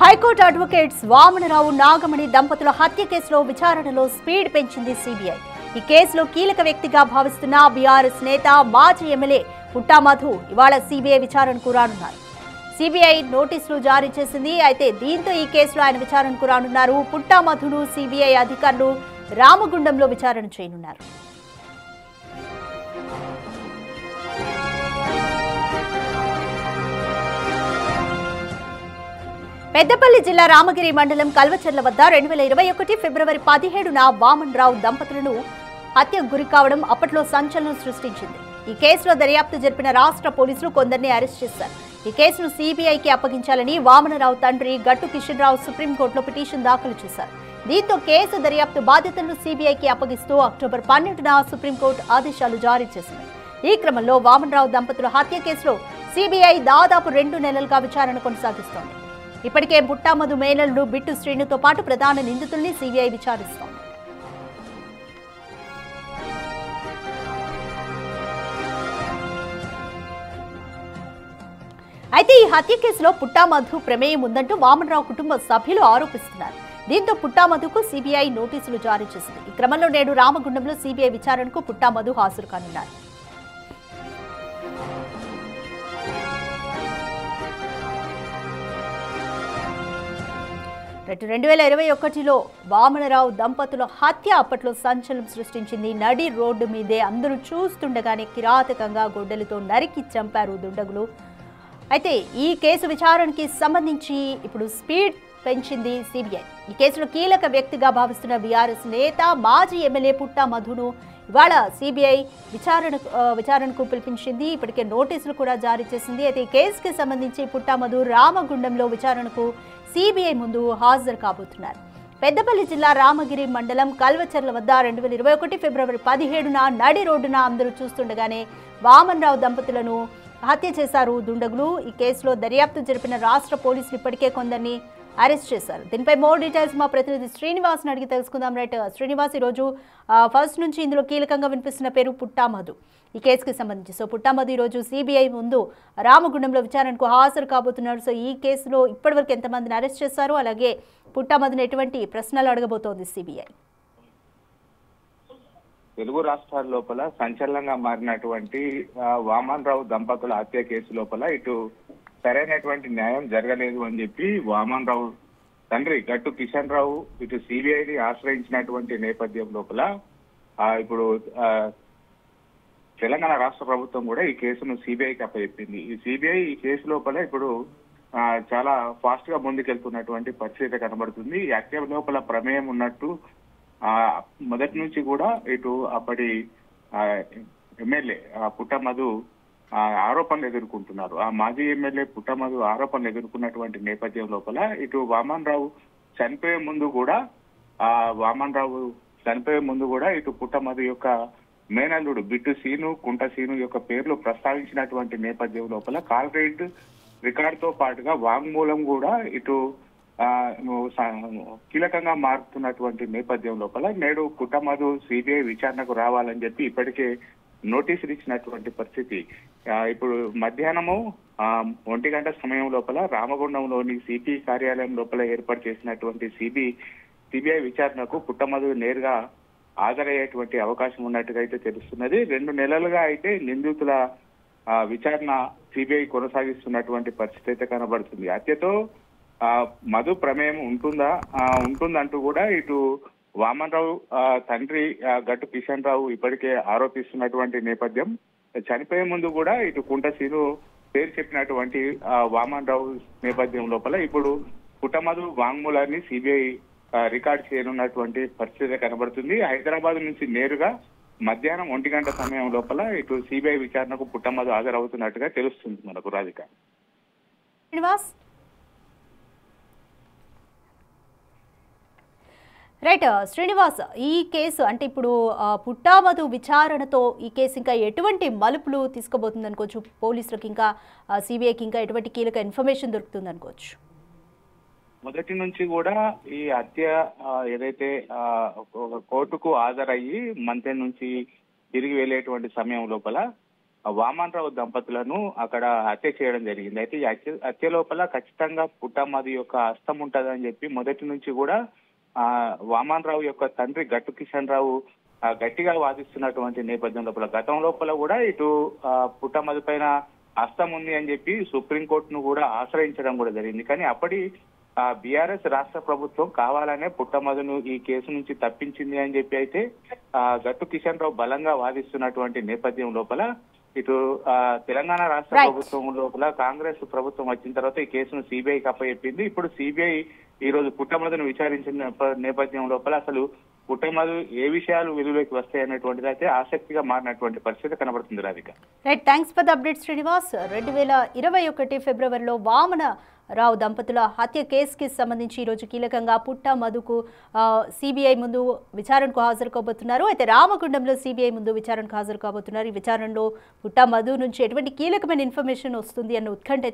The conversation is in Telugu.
హైకోర్టు అడ్వకేట్స్ వామనరావు నాగమణి దంపతుల హత్య కేసులో విచారణలో స్పీడ్ పెంచింది సిబిఐ. ఈ కేసులో కీలక వ్యక్తిగా భావిస్తున్న బీఆర్ఎస్ నేత మాజీ ఎమ్మెల్యే పుట్టా మధు ఇవాళ సిబిఐ విచారణకు రానున్నారు. సిబిఐ నోటీసులు జారీ చేసింది. అయితే దీంతో ఈ కేసులో ఆయన విచారణకు రానున్నారు. పుట్టా మధును సిబిఐ అధికారులు రామగుండంలో విచారణ చేయనున్నారు. పెద్దపల్లి జిల్లా రామగిరి మండలం కల్వచర్ల వద్ద 2021 ఫిబ్రవరి 17న వామన్రావు దంపతులను హత్యకు గురి కావడం అప్పట్లో సంచలనం సృష్టించింది. ఈ కేసులో దర్యాప్తు జరిపిన రాష్ట్ర పోలీసులు కొందరిని అరెస్ట్ చేశారు. ఈ కేసును సిబిఐకి అప్పగించాలని వామనరావు తండ్రి గట్టు కిషన్ రావు సుప్రీంకోర్టులో పిటిషన్ దాఖలు చేశారు. దీంతో కేసు దర్యాప్తు బాధ్యతలను సిబిఐకి అప్పగిస్తూ అక్టోబర్ 12న సుప్రీంకోర్టు ఆదేశాలు జారీ చేసింది. ఈ క్రమంలో వామనరావు దంపతుల హత్య కేసులో సిబిఐ దాదాపు 2 నెలలుగా విచారణ కొనసాగిస్తోంది. ఇప్పటికే పుట్టా మధు మేనల్లుడు బిట్టు శ్రీనుతో పాటు ప్రధాన నిందితుల్ని సిబిఐ విచారిస్తోంది. అయితే ఈ హత్య కేసులో పుట్టా మధు ప్రమేయం ఉందంటూ వామనరావు కుటుంబ సభ్యులు ఆరోపిస్తున్నారు. దీంతో పుట్టా మధుకు సిబిఐ నోటీసులు జారీ చేసింది. ఈ క్రమంలో నేడు రామగుండంలో సిబిఐ విచారణకు పుట్టా మధు హాజరు కానున్నారు. అటు 2021లో వామనరావు దంపతుల హత్య అప్పట్లో సంచలనం సృష్టించింది. నడి రోడ్డు మీదే అందరూ చూస్తుండగానే కిరాతకంగా గొడ్డలితో నరికి చంపారు దుండగులు. అయితే ఈ కేసు విచారణకి సంబంధించి ఇప్పుడు స్పీడ్ పెంచింది సిబిఐ. ఈ కేసులో కీలక వ్యక్తిగా భావిస్తున్న బీఆర్ఎస్ నేత మాజీ ఎమ్మెల్యే పుట్టా మధును ఇవాళ సిబిఐ విచారణకు పిలిపించింది. ఇప్పటికే నోటీసులు కూడా జారీ చేసింది. అయితే ఈ కేసుకి సంబంధించి పుట్టా మధు రామగుండంలో విచారణకు సిబిఐ ముందు హాజరు కాబోతున్నారు. పెద్దపల్లి జిల్లా రామగిరి మండలం కల్వచర్ల వద్ద 2021 ఫిబ్రవరి 17న నడి రోడ్డున అందరూ చూస్తుండగానే వామన్రావు దంపతులను హత్య చేశారు దుండగులు. ఈ కేసులో దర్యాప్తు జరిపిన రాష్ట్ర పోలీసులు ఇప్పటికే కొందరిని అరెస్ట్ చేశారు. దీనిపై మోర్ డీటెయిల్స్ మా ప్రతినిధి శ్రీనివాస్ని అడిగి తెలుసుకుందాం. రైట్ శ్రీనివాస్, ఈరోజు ఫస్ట్ నుంచి ఇందులో కీలకంగా వినిపిస్తున్న పేరు పుట్టా మధు ఈ కేసుకి సంబంధించి. సో పుట్టా మధు ఈరోజు సిబిఐ ముందు రామగుండంలో విచారణకు హాజరు కాబోతున్నారు. సో ఈ కేసులో ఇప్పటివరకు ఎంతమందిని అరెస్ట్ చేశారు, అలాగే పుట్టా మధుని ఎటువంటి ప్రశ్నలు అడగబోతోంది సిబిఐ? తెలుగు రాష్ట్రాల లోపల సంచలనంగా మారినటువంటి వామన్రావు దంపతుల హత్య కేసు లోపల ఇటు సరైనటువంటి న్యాయం జరగలేదు అని చెప్పి వామన్రావు తండ్రి గట్టు కిషన్ రావు ఇటు సిబిఐని ఆశ్రయించినటువంటి నేపథ్యం లోపల ఇప్పుడు తెలంగాణ రాష్ట్ర ప్రభుత్వం కూడా ఈ కేసును సిబిఐకి అప్పచెప్పింది. ఈ సిబిఐ ఈ కేసు లోపల ఇప్పుడు చాలా ఫాస్ట్ గా ముందుకెళ్తున్నటువంటి పరిస్థితి కనబడుతుంది. ఈ హత్య లోపల ప్రమేయం ఉన్నట్టు మొదటి నుంచి కూడా ఇటు అప్పటి ఎమ్మెల్యే పుట్టా మధు ఆరోపణలు ఎదుర్కొంటున్నారు. ఆ మాజీ ఎమ్మెల్యే పుట్టా మధు ఆరోపణలు ఎదుర్కొన్నటువంటి నేపథ్యం లోపల ఇటు వామన్రావు చనిపోయే ముందు కూడా ఇటు పుట్టా మధు యొక్క మేనల్లుడు బిట్టు సీను కుంట సీను యొక్క పేర్లు ప్రస్తావించినటువంటి నేపథ్యం లోపల కాల్ రికార్డుతో పాటుగా వాంగ్మూలం కూడా ఇటు కీలకంగా మారుతున్నటువంటి నేపథ్యం లోపల నేడు పుట్టా మధు సిబిఐ విచారణకు రావాలని చెప్పి ఇప్పటికే నోటీసులు ఇచ్చినటువంటి పరిస్థితి. ఇప్పుడు మధ్యాహ్నము 1 గంట సమయం లోపల రామగుండంలోని సిపి కార్యాలయం లోపల ఏర్పాటు చేసినటువంటి సిబిఐ విచారణకు పుట్టా మధు నేరుగా హాజరయ్యేటువంటి అవకాశం ఉన్నట్టుగా అయితే తెలుస్తున్నది. 2 నెలలుగా అయితే నిందితుల విచారణ సిబిఐ కొనసాగిస్తున్నటువంటి పరిస్థితి అయితే కనబడుతుంది. హత్యతో మధు ప్రమేయం ఉంటుందంటూ కూడా ఇటు వామన్రావు తండ్రి గట్టు కిషన్ రావు ఇప్పటికే ఆరోపిస్తున్నటువంటి నేపథ్యం. చనిపోయే ముందు కూడా ఇటు కుంట సీను పేరు చెప్పినటువంటి వామన్రావు నేపథ్యం లోపల ఇప్పుడు పుట్టా మధు వాంగ్మూలాన్ని సిబిఐ రికార్డ్ చేయనున్నటువంటి పరిస్థితి కనబడుతుంది. హైదరాబాద్ నుంచి నేరుగా మధ్యాహ్నం 1 గంట సమయం లోపల ఇటు సిబిఐ విచారణకు పుట్టా మధు హాజరవుతున్నట్టుగా తెలుస్తుంది మనకు. రాధిక. రైట్ శ్రీనివాస్, ఈ కేసు అంటే ఇప్పుడు పుట్టా మధు విచారణతో ఈ కేసు ఇంకా ఎటువంటి మలుపులు తీసుకోబోతుంది అనుకోవచ్చు? పోలీసులకు ఇంకా సిబిఐకి ఇంకా ఎటువంటి కీలక ఇన్ఫర్మేషన్ దొరుకుతుంది అనుకోవచ్చు? మొదటి నుంచి కూడా ఈ హత్య ఏదైతే కోర్టుకు హాజరయ్యి మంతెన్ నుంచి తిరిగి వెళ్ళేటువంటి సమయం లోపల వామన్ రావు దంపతులను అక్కడ హత్య చేయడం జరిగింది. అయితే ఈ హత్య లోపల ఖచ్చితంగా పుట్టమధు యొక్క హస్తం ఉంటదని చెప్పి మొదటి నుంచి కూడా వామన్ రావు యొక్క తండ్రి గట్టు కిషన్ రావు గట్టిగా వాదిస్తున్నటువంటి నేపథ్యం లోపల గతం లోపల కూడా ఇటు పుట్టమధు పైన హస్తం ఉంది అని చెప్పి సుప్రీంకోర్టును కూడా ఆశ్రయించడం కూడా జరిగింది. కానీ అప్పటి బీఆర్ఎస్ రాష్ట్ర ప్రభుత్వం కావాలనే పుట్టమధును ఈ కేసు నుంచి తప్పించింది అని చెప్పి అయితే గట్టు కిషన్ రావు బలంగా వాదిస్తున్నటువంటి నేపథ్యం లోపల ఇటు తెలంగాణ రాష్ట్ర ప్రభుత్వం లోపల కాంగ్రెస్ ప్రభుత్వం వచ్చిన తర్వాత ఈ కేసును సిబిఐకి అప్పచెప్పింది. ఇప్పుడు సిబిఐ ఈ రోజు పుట్టమధును విచారించిన నేపథ్యం లోపల అసలు పుట్టమధు ఏ విషయాలు వెలుగులోకి వస్తాయనేటువంటిది అయితే ఆసక్తిగా మారినటువంటి పరిస్థితి కనబడుతుంది Radhika. Right, thanks for the update Srinivas. 2021 ఫిబ్రవరిలో వామన రావు దంపతుల హత్య కేసుకి సంబంధించి ఈరోజు కీలకంగా పుట్టమధుకు సిబిఐ ముందు విచారణకు హాజరు కాబోతున్నారు. అయితే రామగుండంలో సిబిఐ ముందు విచారణకు హాజరు కాబోతున్నారు. ఈ విచారణలో పుట్టమధు నుంచి ఎటువంటి కీలకమైన ఇన్ఫర్మేషన్ వస్తుంది అన్న ఉత్కంఠ